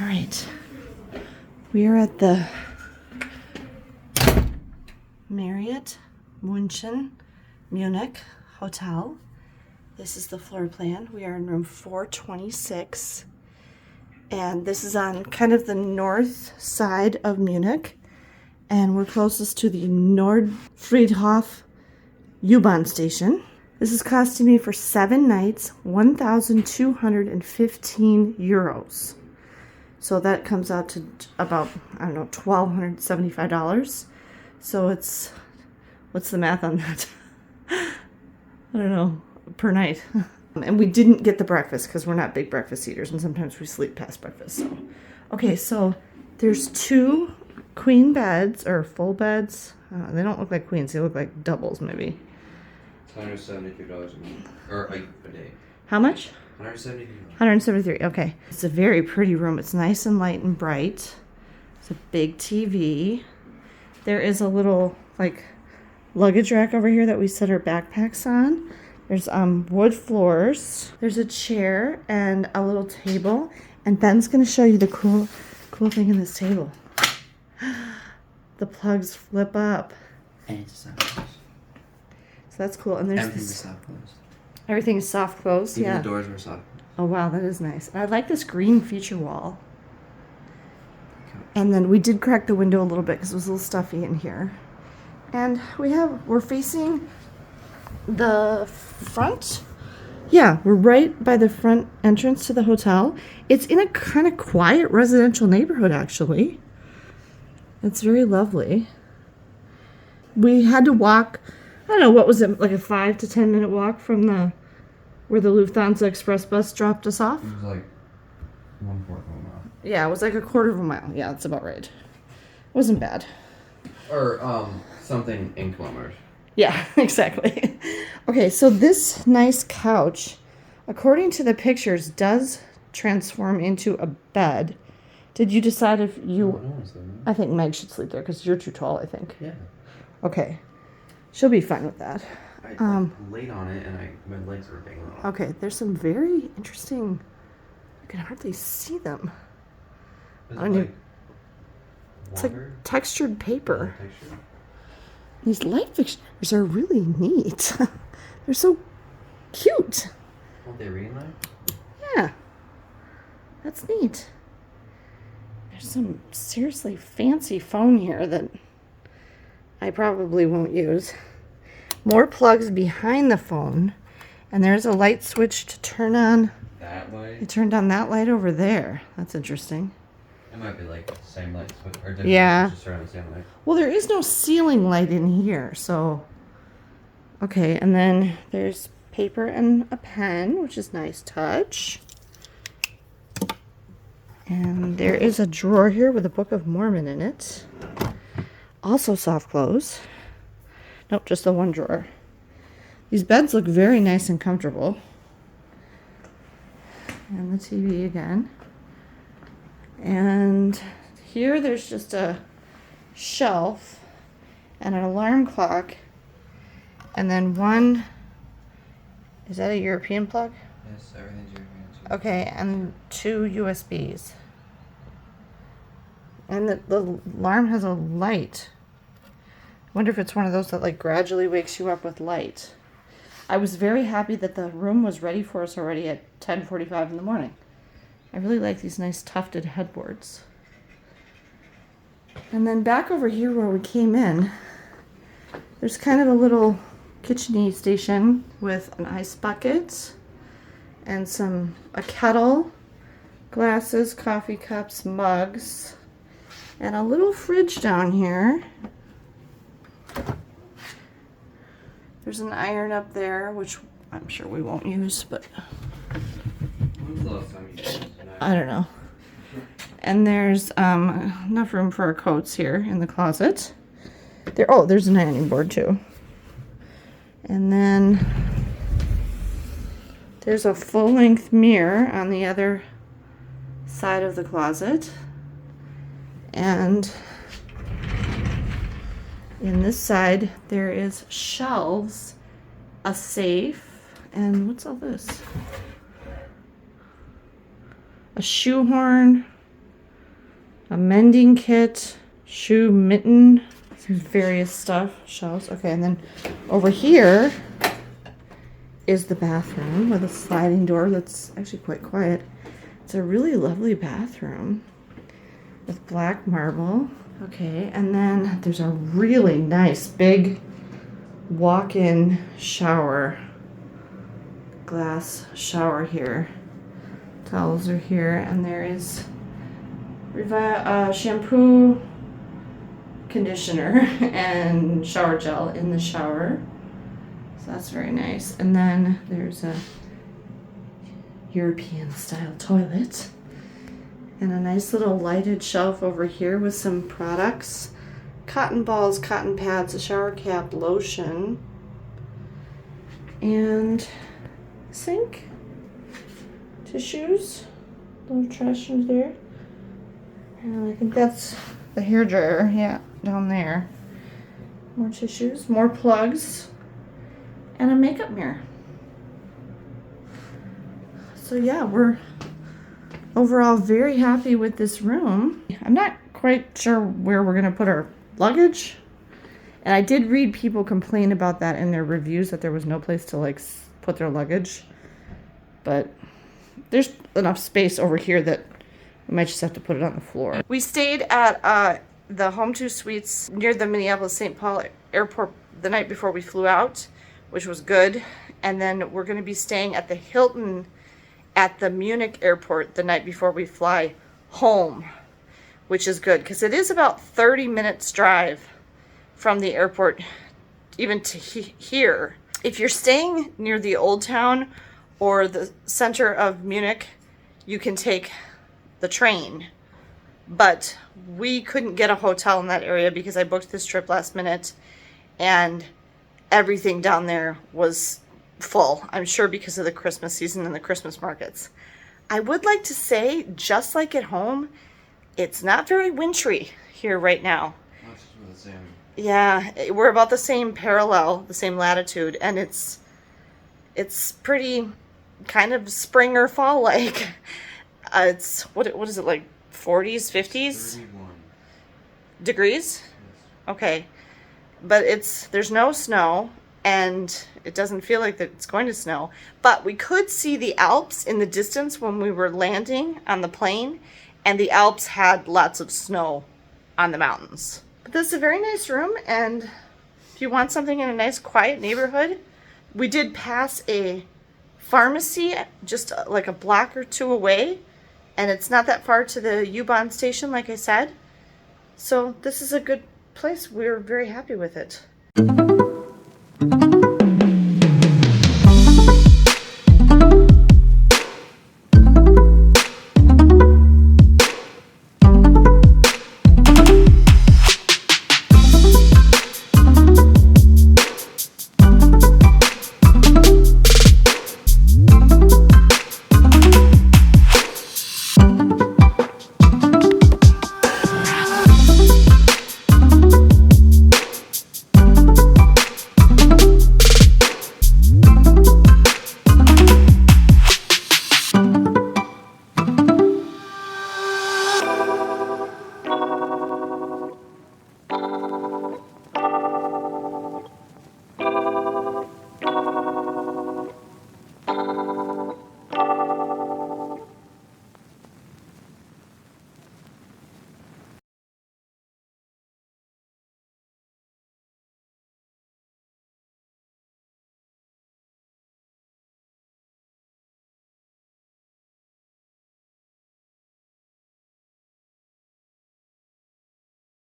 right. We are at the Marriott Munich Hotel. This is the floor plan. We are in room 426. And this is on kind of the north side of Munich. And we're closest to the Nordfriedhof U-Bahn station. This is costing me for 7 nights, 1,215 euros. So that comes out to about, I don't know, $1,275. So it's, what's the math on that? I don't know, per night. And we didn't get the breakfast because we're not big breakfast eaters, and sometimes we sleep past breakfast. So, okay, so there's 2 queen beds or full beds. They don't look like queens; they look like doubles, maybe. It's $173 a day. How much? $173. $173. Okay, it's a very pretty room. It's nice and light and bright. It's a big TV. There is a little like luggage rack over here that we set our backpacks on. There's wood floors. There's a chair and a little table. And Ben's gonna show you the cool thing in this table. The plugs flip up. And it's soft close. So that's cool. And there's Everything's this. soft close. Everything is soft close. Even Yeah. the doors were soft. Oh wow, that is nice. I like this green feature wall. And then we did crack the window a little bit because it was a little stuffy in here. And we're facing the front. Yeah, we're right by the front entrance to the hotel. It's in a kind of quiet residential neighborhood, actually. It's very lovely. We had to walk, I don't know, what was it, like a 5 to 10 minute walk from where the Lufthansa Express bus dropped us off? It was like 1/4 of a mile. Yeah, it was like a 1/4 of a mile. Yeah, that's about right. It wasn't bad. Or something in kilometers. Yeah, exactly. Okay, so this nice couch, according to the pictures, does transform into a bed. Did you decide if you... I think Meg should sleep there because you're too tall, I think. Yeah. Okay. She'll be fine with that. I laid on it and my legs were dangling off. Okay, there's some very interesting... I can hardly see them. Is I it don't like even- It's like water? textured paper. Texture? These light fixtures are really neat. They're so cute. Won't they reunite? Yeah. That's neat. There's some seriously fancy phone here that I probably won't use. More plugs behind the phone. And there's a light switch to turn on. That way? It turned on that light over there. That's interesting. It might be like the same light switch or different. Yeah. Just around the same light. Well, there is no ceiling light in here, so... Okay, and then there's paper and a pen, which is nice touch. And there is a drawer here with a Book of Mormon in it. Also soft close. Nope, just the one drawer. These beds look very nice and comfortable. And the TV again. And here there's just a shelf and an alarm clock. And then one, is that a European plug? Yes, everything's European. Okay, and 2 USBs. And the alarm has a light. I wonder if it's one of those that like gradually wakes you up with light. I was very happy that the room was ready for us already at 10:45 in the morning. I really like these nice tufted headboards. And then back over here where we came in, there's kind of a little kitchen-y station with an ice bucket and a kettle, glasses, coffee cups, mugs, and a little fridge down here. There's an iron up there, which I'm sure we won't use, but When's the last time you used it? I don't know. And there's enough room for our coats here in the closet. There's an ironing board too. And then there's a full-length mirror on the other side of the closet. And in this side, there is shelves, a safe, and what's all this? A shoehorn, a mending kit, shoe mitten, some various stuff, shelves. Okay, and then over here is the bathroom with a sliding door that's actually quite quiet. It's a really lovely bathroom with black marble. Okay, and then there's a really nice big walk-in shower, glass shower here. Towels are here, and there is shampoo, conditioner, and shower gel in the shower. So that's very nice. And then there's a European style toilet and a nice little lighted shelf over here with some products. Cotton balls, cotton pads, a shower cap, lotion, and sink, tissues, little trash in there. And I think that's the hair dryer, yeah, down there. More tissues, more plugs, and a makeup mirror. So yeah, we're overall very happy with this room. I'm not quite sure where we're gonna put our luggage. And I did read people complain about that in their reviews, that there was no place to like put their luggage. But there's enough space over here that we might just have to put it on the floor. We stayed at the Home 2 Suites near the Minneapolis-St. Paul airport the night before we flew out, which was good. And then we're gonna be staying at the Hilton at the Munich airport the night before we fly home, which is good because it is about 30 minutes drive from the airport even to here. If you're staying near the Old Town or the center of Munich, you can take the train. But we couldn't get a hotel in that area because I booked this trip last minute and everything down there was full. I'm sure because of the Christmas season and the Christmas markets. I would like to say, just like at home, it's not very wintry here right now. The same. Yeah, we're about the same parallel, the same latitude, and it's pretty kind of spring or fall like. It's what is it, like 40s, 50s 31 degrees? Yes. Okay, but there's no snow. And it doesn't feel like that it's going to snow. But we could see the Alps in the distance when we were landing on the plane. And the Alps had lots of snow on the mountains. But this is a very nice room. And if you want something in a nice quiet neighborhood, we did pass a pharmacy just like a block or two away. And it's not that far to the U-Bahn station, like I said. So this is a good place. We're very happy with it.